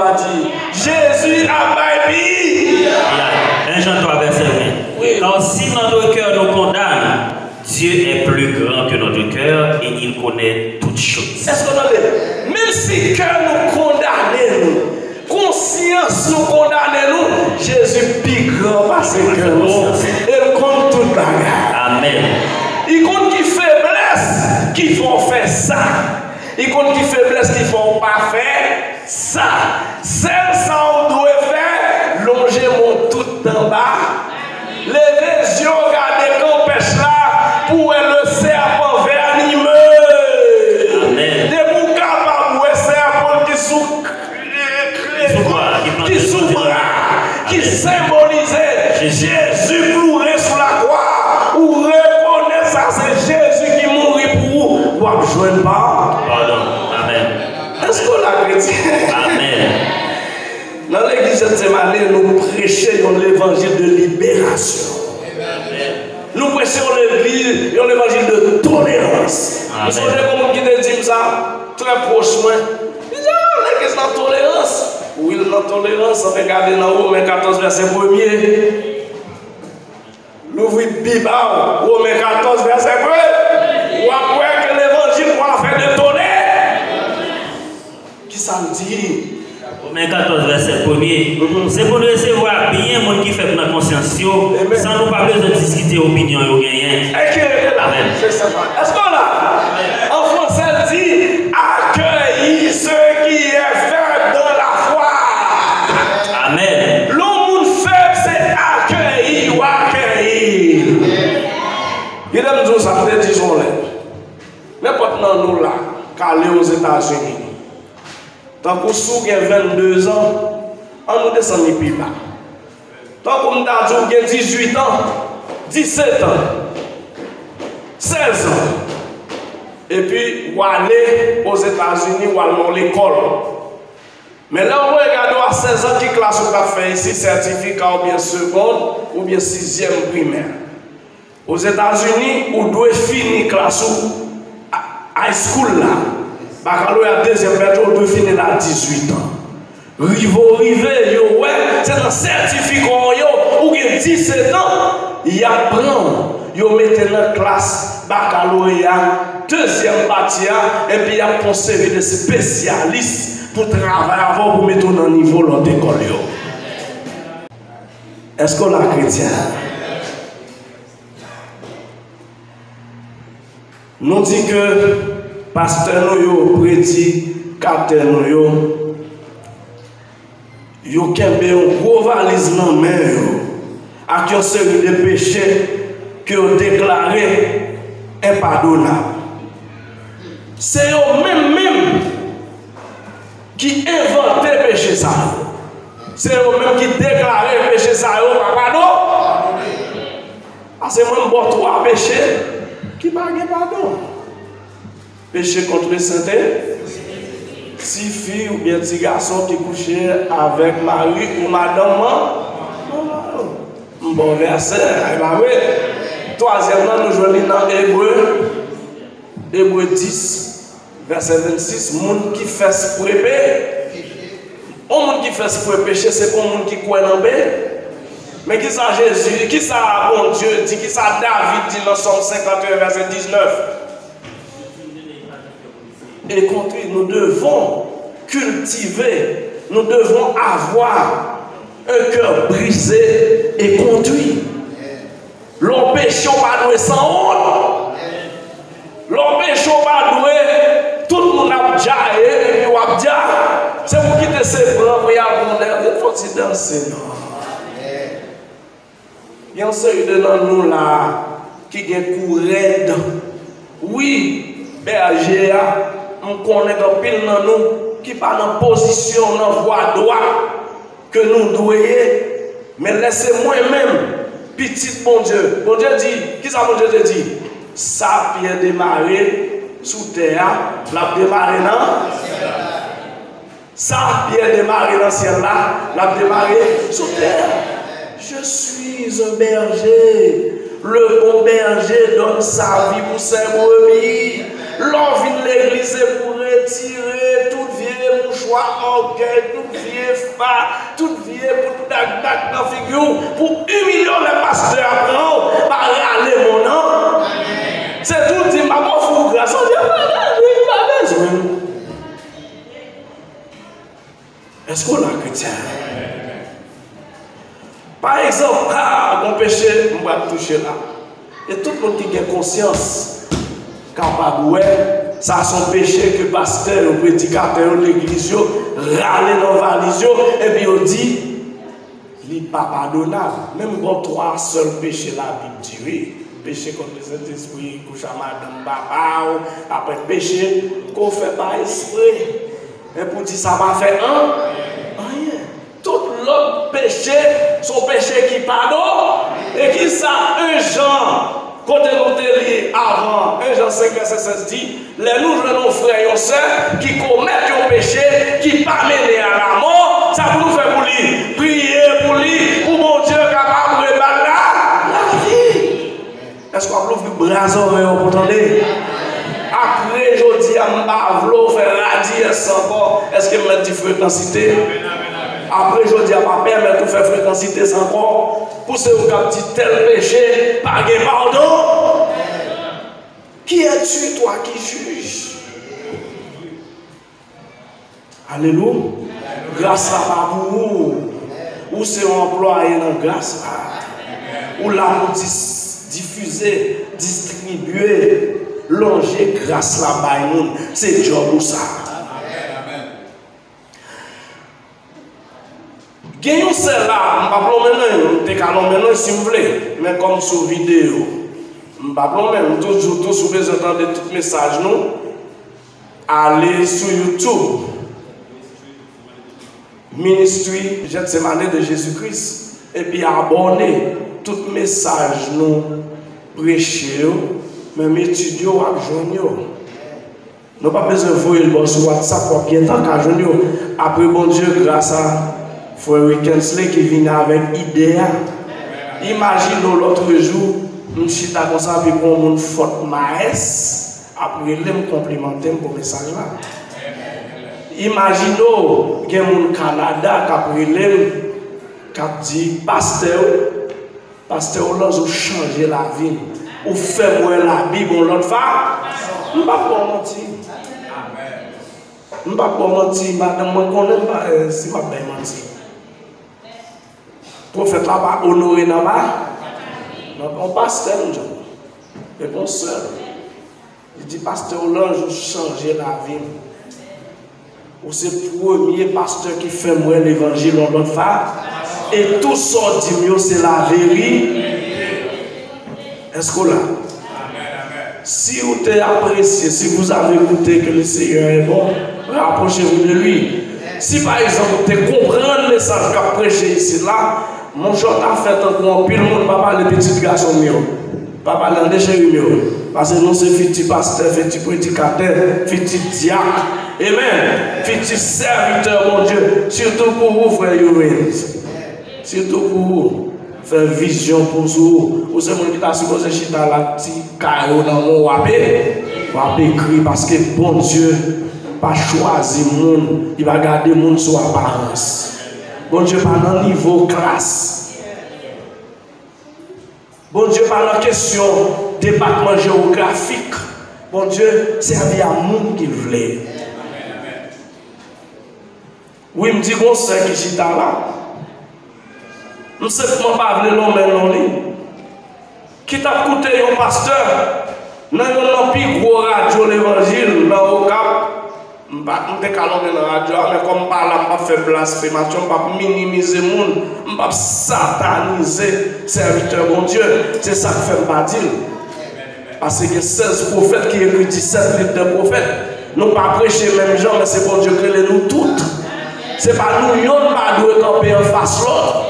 va dire. Jésus a baillé. 1 Jean 3, verset 20. Oui. Car si notre cœur nous condamne, Dieu est plus grand que notre cœur et il connaît toutes choses. Est-ce qu'on entend? Même si cœur nous condamne, nous, conscience nous condamne, nous, Jésus plus grand parce que il compte toute bagarre. Amen. Il compte qui faiblesse qui font faire ça. Il compte qui faiblesse qui font pas faire ça. Celle ça on doit faire, longer mon tout en bas. Lever les yeux, regarder qu'on pêche là pour le serpent venimeux. Amen. Des boucas pour le serpent qui s'ouvre, qui symbolisait Jésus mourrait sur la croix. Ou reconnaît ça, c'est Jésus qui mourit pour vous. Vous ne jouez pas. Pardon. Amen. Est-ce qu'on a chrétien? Amen. Dans l'église de Thémané, nous prêchons l'évangile de libération. Nous prêchons l'évangile de tolérance. Vous savez comment qui te dit ça? Très prochement. Il dit, ah, l'église de tolérance. Oui, la tolérance, regardez dans Romains 14, verset 1er. L'ouvrir Bible, Romains 14, verset 1er. Ou après que l'évangile pour la faire de tolère. Qui ça me dit? Romains 14, verset 1er. C'est pour nous recevoir bien mon qui fait pour la conscience, sans nous pas besoin de discuter opinion et gagner. Amen. Est-ce qu'on a? En français, dit accueillir ce qui est fait dans la foi. Amen. L'homme faible, c'est accueillir ou accueillir. Il aime dire ça, peut-être disons-le. N'importe nous là, calé aux États-Unis. Tant que vous avez 22 ans, on nous descend plus bas. Tant que vous avez 18 ans, 17 ans, 16 ans. Et puis, vous allez aux États-Unis, vous allez dans l'école. Mais là, on regarde à 16 ans qui classe vous avez fait ici, certificat ou bien seconde ou bien 6e primaire. Aux États-Unis, vous devez finir classe high school là. Baccalauréat deuxième méthode, vous devez finir là 18 ans. Rivé, yo, ouais, c'est un certificat ou bien 17 ans, il apprend. Yo mettez dans la classe baccalauréat, deuxième bâtiment, et puis il y a un série de spécialistes pour travailler avant pour mettre dans le niveau de l'école. Est-ce qu'on a chrétien? Nous dit que pasteur nous prédit, capteur nous yo kembe un gros valise dans main avec une série de péchés que ont déclaré impardonnable. C'est eux même qui inventent le péché ça. C'est eux-mêmes qui déclarent le péché ça. Pardon. Parce que moi, je trois péchés qui ne pardon. Péché contre le sainteté. Si fille ou bien petit garçon qui couchait avec Marie ou madame. Bon verset. Troisièmement, nous jouons dans Hébreu 10, verset 26. Monde qui fait ce péché. Un monde qui fait ce péché, c'est pas un monde qui croit dans le mais qui ça Jésus, qui ça bon Dieu dit, qui ça David dit dans Somme 51, verset 19. Et contre, nous devons cultiver, nous devons avoir un cœur brisé et conduit. L'empêchons pas doué sans honte. L'empêchons pas doué, tout le monde a déjà et puis a déjà. C'est vous qui te séparez, vous avez il faut se danser. Il y a un seul de nous là qui a un coup raide. Oui, berger, on connaît un pile dans nous qui pas dans position, dans voie droite que nous devons. Mais laissez-moi même, petit bon Dieu. Bon Dieu dit, qui ça bon Dieu dit? Ça vient démarrer sous terre, la démarrer dans ça vient démarrer dans le ciel là, la démarrer sous terre. Je suis un berger. Le bon berger donne sa vie pour ses brebis. L'on vient de l'église pour retirer toute vieille mouchoir orgueil, tout vieux fa, tout vieux pour tout dac dans figure, pour humilier les pasteurs par râler mon nom. C'est tout dit, maman fou grâce à Dieu. Est-ce qu'on a chrétien? Par exemple, mon péché, on va toucher là. Et tout le monde qui a conscience, capable, ça son péché que pasteur, le prédicateur de l'église, râle dans la valise, et puis on dit, il n'est pas pardonnable. Même quand trois seuls péchés, la Bible dit oui. Péché contre le Saint-Esprit, couche à madame, papa, après péché, qu'on ne fait pas esprit. Et pour dire ça va faire rien. Tout l'autre péché, son péché qui pardonne, et qui ça, un Jean. Quand on est avant, 1 Jean 5, verset 16 dit, les nous nos frères et sœurs qui commettent un péché, qui pas mené à la mort, ça pour nous faire pour lui. Prier pour lui, pour mon Dieu capable de battre la vie. Est-ce qu'on peut vous braser pour entendre? Après, je dis à Mbavlo, faire radier encore. Est-ce que je mets de fréquencité? Après, je dis à ma père, mais tout faire fréquencité sans encore. Pour ceux qui ont dit tel péché, pas de pardon. Qui es-tu, toi, qui juges? Alléluia. Grâce à vous. Ou c'est employé dans grâce à. Ou l'amour diffusé, distribué, longer grâce à la. C'est job ou ça. Gagnons celle-là, je ne sais pas maintenant, si vous voulez, mais comme sur vidéo. Je ne sais pas même, toujours, si vous entendez tout message, nous, allez sur YouTube. Ministry, Gethsemane de Jésus-Christ. Et puis abonnez tout message, nous, prêcher, même étudier à joindre. Nous n'avons pas besoin de voir le sur WhatsApp pour bien tant qu'à joindre. Après, bon Dieu, grâce à Frère Weekendsley qui vient avec idée. Imagine l'autre jour, je suis comme ça, puis pour mon faute maïs, après je me complimenter pour le message là. Imagine qu'il y a un Canada qui a dit pasteur, là, vous changez la vie, ou fait moi la Bible, l'autre femme. Je ne vais pas mentir. Je ne vais pas mentir, madame, je ne connais pas si je vais mentir. Le prophète là-bas honoré là-bas. On pasteur, mais bon seul. Il dit, pasteur là, je change la vie. Ou c'est le premier pasteur qui fait moi l'évangile dans notre femme. Et tout ça dit mieux, c'est la vérité. Est-ce que là? Si vous avez apprécié, si vous avez écouté que le Seigneur est bon, rapprochez-vous de lui. Si par exemple vous comprenez le message qu'a prêché ici là, mon jour a fait encore pile le monde va parler de petits garçons mieux. Pas parler de chéri mieux. Parce que nous c'est petit pasteur, petit prédicateur, petit diacre. Amen. Petit serviteur, mon Dieu. Surtout pour vous, frère Yorin. Surtout pour vous. Faire vision pour vous. Vous savez, mon qui t'a supposé chiter la petite caillou dans mon wapé. Wapé écrit parce que bon Dieu pas choisi le monde. Il va garder le monde sur apparence. Bon Dieu, pas dans le niveau classe. Bon Dieu, pas dans la question département géographique. Bon Dieu, servir à monde qu'il voulait. Oui, me dit qu'on sait qui chita là. Je ne sais pas si l'homme est non ligne. Qui t'a coûté un pasteur dans un plus gros radio l'évangile dans le cap. Je ne sais pas si dans la radio, mais comme je parle, je ne fais pas blasphémation, je ne vais pas minimiser le monde, je ne vais pas sataniser le serviteur de Dieu. C'est ça que je ne fais pas dire. Parce qu'il y a 16 prophètes qui écrivent 17 livres de prophètes. Nous ne pas prêcher les mêmes gens, mais c'est pour Dieu que nous toutes. Ce n'est pas nous, nous ne pas nous camper en face l'autre.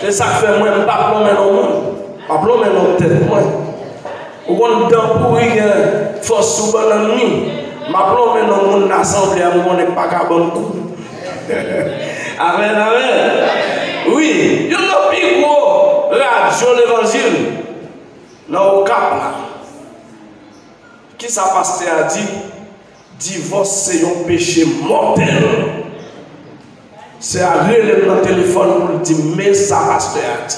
C'est ça que fait moi, je ne pas plomber dans le monde. Je ne pas plomber dans la tête. Ou quand on pourri, force sous la nuit. Je ne pas plomber dans le monde l'assemblée, je ne pas qu'à bon coup. Amen, amen. Oui, il y a un plus gros radio l'évangile. Dans le cap là. Qui ça pasteur a dit? Divorce c'est un péché mortel. c'est agréable dans le téléphone pour dire mais ça pasteur a dit.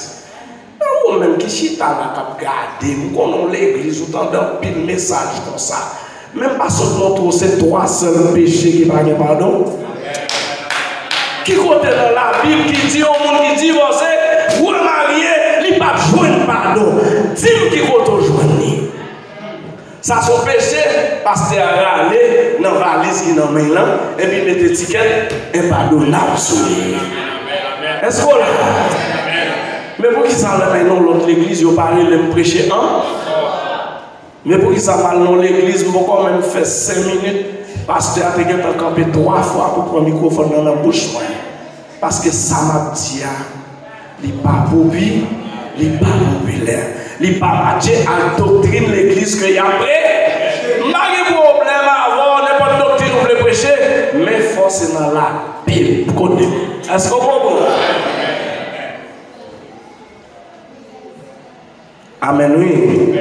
Ou même qui chita là cap garder, nous connaissons l'église ou tant d'un pile message comme ça. Même pas seulement trop c'est trois seuls péchés qui pas de pardon. Qui côté dans la Bible qui dit au monde qui divorcé, remarié, il pas joindre pardon. Dis-moi qui côté joindre. Ça son péché pasteur a allé dans valise qui dans main là et puis mettre étiquette impardonnable sur lui. Est-ce qu'on là? Mais pour qui ça là maintenant l'autre l'église yo parler de prêcher un? Mais pour qui ça parle dans l'église moi quand même fait 5 minutes pasteur a été campé 3 fois pour prendre microphone dans la bouche parce que ça m'a dit il pas populaire, il pas populaire. Il pas matché à la doctrine de l'église que y a après. Pas de problème à avoir n'importe doctrine vous voulez prêcher, mais force dans la Bible. Est-ce qu'on comprend? Amen, oui.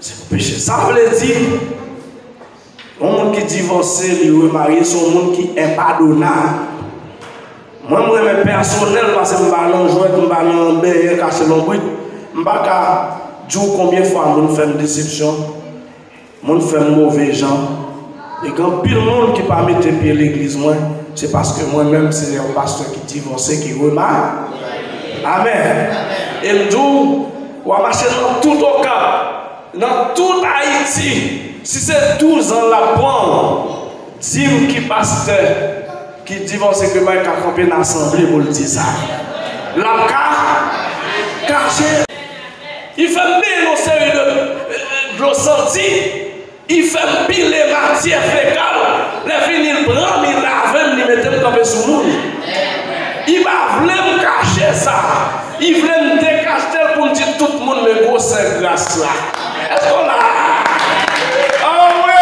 C'est péché. Ça veut dire, un monde qui divorce, il remarié, c'est un monde qui est impardonnable. Moi, je suis personnel parce que je suis joué, je suis caché dans le bruit. Je ne sais pas combien de fois je fais une déception, je fais mauvais gens. Et quand pile monde qui ne peut pas mettre pied à l'église, c'est parce que moi-même, c'est un pasteur qui divorce, qui remarque. Amen. Et je dis, on va marcher dans tout au cap, dans tout Haïti. Si c'est 12 ans la bonne, dis-moi qui pasteur. Qui divorce que moi qui a campé dans l'assemblée pour le dire ça. La caché. Il fait bien une série de l'eau sortie. Il fait pile les matières fécales. Les filles, il prend, il lave, il met campé sous nous. Il va vouloir me cacher ça. Il voulait me décacher pour me dire tout le monde me gros c'est grâce là. Est-ce qu'on l'a? Oh oui!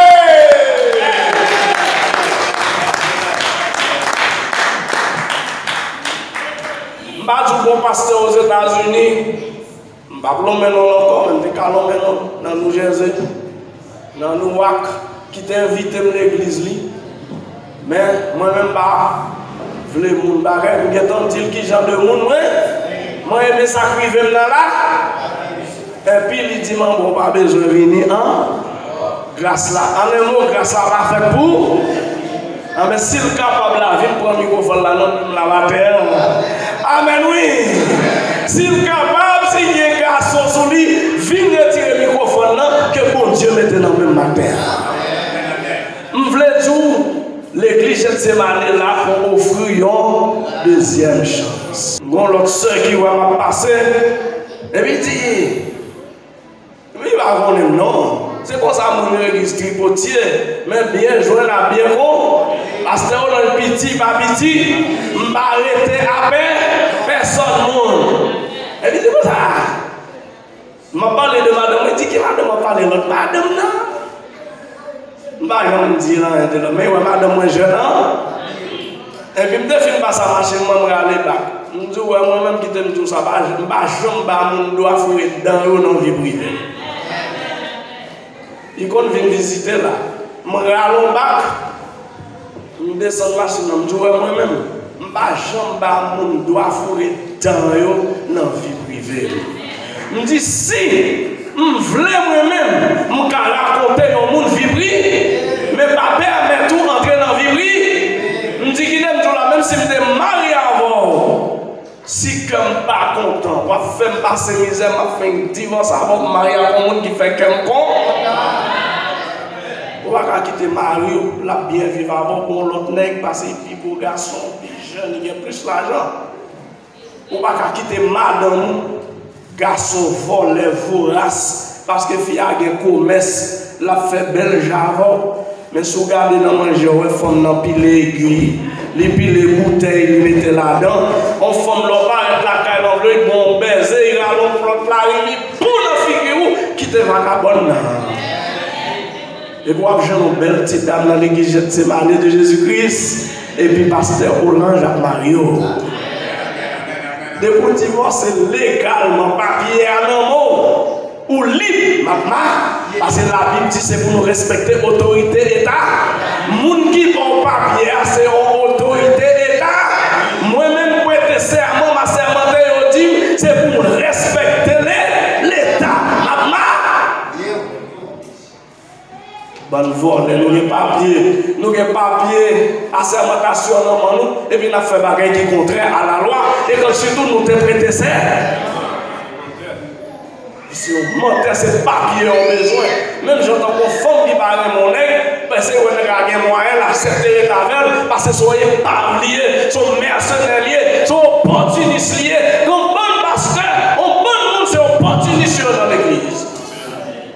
Je ne suis pas bon pasteur aux États-Unis. Je ne suis pas encore, je suis dans New Jersey, dans Newark, qui t'a invité à l'église. Mais moi-même, je voulais mon bagage, je vais qui genre de monde. Moi, je vais sacrifier là. Et puis, il dit, bon, pas besoin de venir. Grâce là, en un mot, grâce là, va faire pour. Mais s'il est capable de venir prendre le microphone là, non, la va faire. Amen, oui. S'il est capable, s'il y a un garçon sur lui, viens retirer le microphone là, que bon Dieu mette dans le même matin. Je voulais dire, l'église de cette année là pour offrir une deuxième chance. Bon, l'autre soeur qui va passer, et puis dit, il va avoir un nom. C'est pour ça que mon église tripotier, mais bien joué là, bien bon. Parce que on a le petit, pas petit, je vais arrêter à peine, personne ne. Et puis c'est pour ça. Je m'a parlé de madame, je dis que madame m'a parlé de l'autre madame, non. Je ne vais pas dire là, mais madame, moi jeune, et puis je me dis, pas ça marcher, moi je vais aller là. Je me dis, moi-même qui t'aime tout ça, je ne vais pas jamais mon doigt fouiller dans la vie privée. Il compte venir visiter là. Je vais aller au bac. Je descends la machine, je me dis, moi-même, je ne vais pas jamais mon doigt fouiller dans la vie privée. Je me dis, si je voulais moi-même, je vais raconter dans mon vie privée, mais pas permettre tout entrer dans la vie privée. Je me dis qu'il aime tout là, même si je suis marié avant. Si je ne suis pas content, je vais faire passer misère, je vais faire un divorce avant de marier avec un monde qui fait quelqu'un. On va quitter Mario, la bien vivre avant pour l'autre nègre, parce qu'il pour garçon, puis jeune, il y a plus l'argent. On va quitter madame, garçon volé, vorace, parce que fille a un commerce, la fait belle javon. Mais si vous regardez dans le manger, on forme dans pile aiguille, les pile bouteilles, ils mettent là-dedans, on forme l'oreille, la caille dans le bon baiser, il a l'autre là, il pour la figure qui te vagabonde. Et pour avoir une belle petite dame dans l'église Gethsémani de Jésus-Christ, et puis pasteur Orange à Mario. Depuis le divorce, c'est légalement papier à l'amour. Ou libre, maintenant, parce que la Bible dit c'est pour nous respecter l'autorité d'État. Les gens qui ont papier, c'est nous avons papier, assermentation dans nous, et puis nous avons fait des choses qui sont contraires à la loi, et quand surtout nous avons prêté ça. Si on monte ces papiers au besoin, même j'entends qu'on femme qui parle mon nez, parce que vous avez un moyen d'accepter la veille, parce que soyez pas liés, sont mercenaires liés, sont opportunistes liés. Comme bon pasteur, on bon monde, c'est opportuniste dans l'église.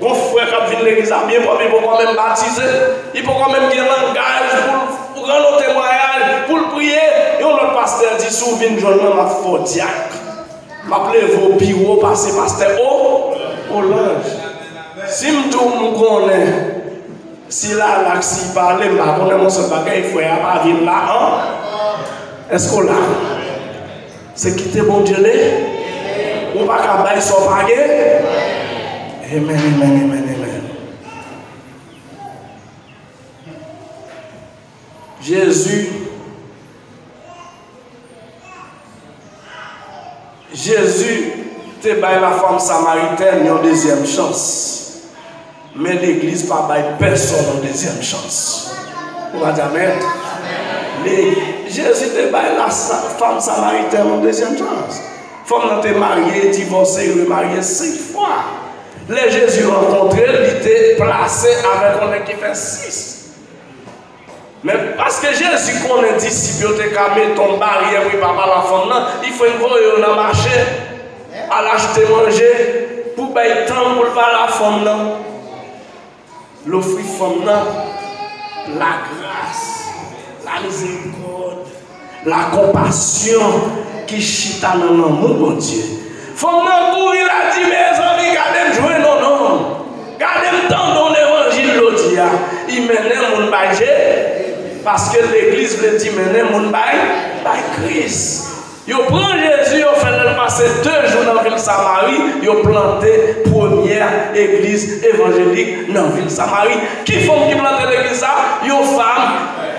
Mon frère qui vient de l'église à bien, il peut quand même baptiser, il peut quand même dire langage pour rendre le témoignage, pour le prier. Et l'autre pasteur dit, souviens-vous, je m'a fait diacre. M'appelez vos bureaux, passer pasteur au linge. Si je connais, si là, si parle, je connais mon seul bagage, il faut pas venir là. Est-ce qu'on l'a? C'est quitter bon Dieu là? On va pas bailler son bagage? Amen, amen, amen, amen. Jésus te baille la femme samaritaine une deuxième chance. Mais l'église pas baille personne une deuxième chance. On va dire amen. Jésus te baille la femme samaritaine une deuxième chance. Femme te mariée, divorcée, remariée 5 fois. Les Jésus rencontré, il était placé avec un qui fait 6. Mais parce que Jésus connaît disciple, il a mis ton barrière pour papa la femme, il faut une fois dans le marché, à l'acheter manger, pour payer temps pour pas la femme. L'offrir femme, la grâce, la miséricorde, la compassion qui chita dans l'amour, mon Dieu. Femme, il a dit, mes amis, gardez-moi jouer, non. Gardez-moi temps dans l'évangile, l'autre, il menait mon bagage. Parce que l'église veut dire maintenant mon bail Christ. Ils prend Jésus, ils fait passer 2 jours dans la ville de Samarie, ils ont planté première église évangélique dans la ville de Samarie. Qui font qui plante l'église? Ils ont femme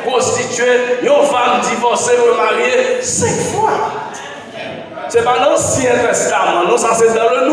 prostituée, ils ont femme divorcée, remariée 5 fois. Ce n'est pas l'Ancien Testament, non, ça c'est dans le